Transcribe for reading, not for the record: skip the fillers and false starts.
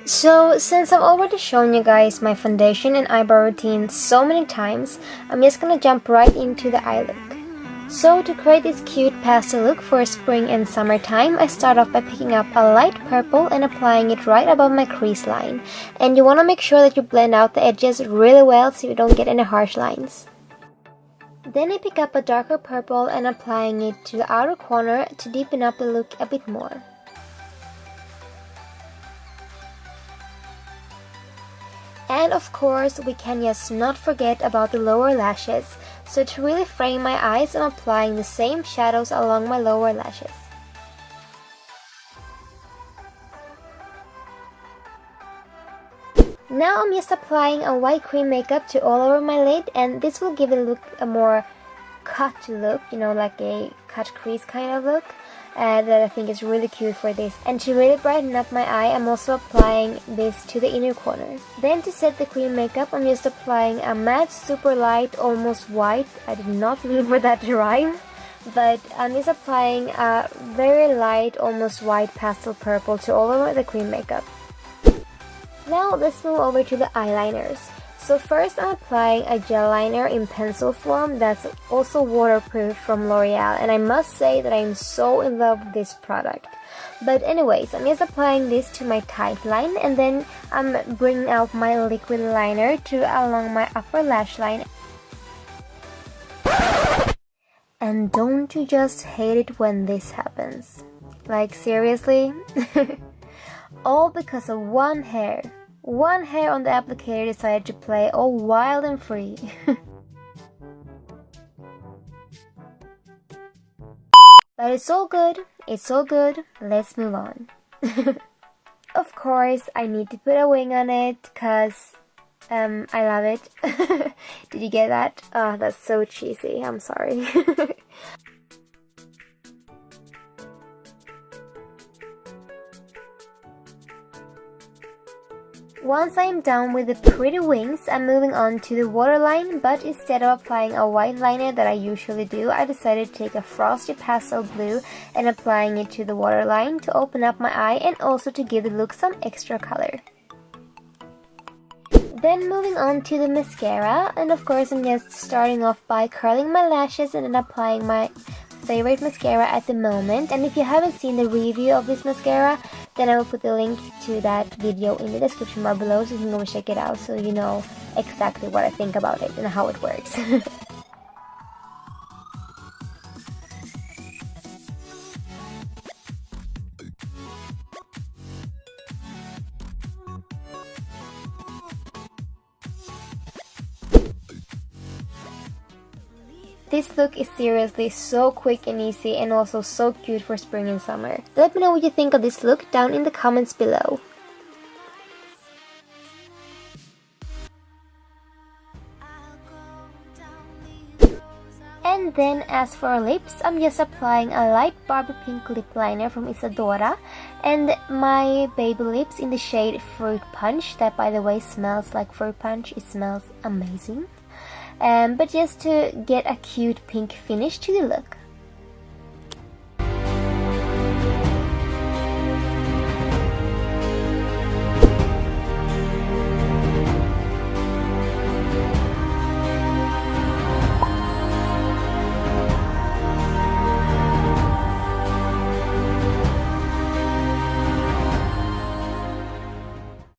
So, since I've already shown you guys my foundation and eyebrow routine so many times, I'm just gonna jump right into the eye look. So, to create this cute pastel look for spring and summertime, I start off by picking up a light purple and applying it right above my crease line. And you want to make sure that you blend out the edges really well so you don't get any harsh lines. Then I pick up a darker purple and applying it to the outer corner to deepen up the look a bit more. And of course, we can just not forget about the lower lashes. So to really frame my eyes, I'm applying the same shadows along my lower lashes. Now I'm just applying a white cream makeup to all over my lid, and this will give the look a more cut look, you know, like a cut crease kind of look. That I think is really cute for this. And to really brighten up my eye, I'm also applying this to the inner corner. Then to set the cream makeup, I'm just applying a matte super light almost white. I did not mean for that to rhyme, but I'm just applying a very light almost white pastel purple to all over the cream makeup. Now let's move over to the eyeliners. So first I'm applying a gel liner in pencil form that's also waterproof from L'Oreal, and I must say that I'm so in love with this product. But anyways, I'm just applying this to my tight line, and then I'm bringing out my liquid liner to along my upper lash line. And don't you just hate it when this happens? Like seriously? All because of one hair. One hair on the applicator decided to play all wild and free. But it's all good, it's all good, let's move on. Of course, I need to put a wing on it, cause I love it. Did you get that? Oh, that's so cheesy, I'm sorry. Once I'm done with the pretty wings, I'm moving on to the waterline, but instead of applying a white liner that I usually do, I decided to take a frosty pastel blue and applying it to the waterline to open up my eye and also to give the look some extra color. Then moving on to the mascara, and of course I'm just starting off by curling my lashes and then applying my favorite mascara at the moment. And if you haven't seen the review of this mascara, then I will put the link to that video in the description bar below so you can go check it out so you know exactly what I think about it and how it works. This look is seriously so quick and easy and also so cute for spring and summer. Let me know what you think of this look down in the comments below. And then as for lips, I'm just applying a light Barbie pink lip liner from Isadora and my baby lips in the shade Fruit Punch, that by the way smells like fruit punch. It smells amazing. But just to get a cute pink finish to the look.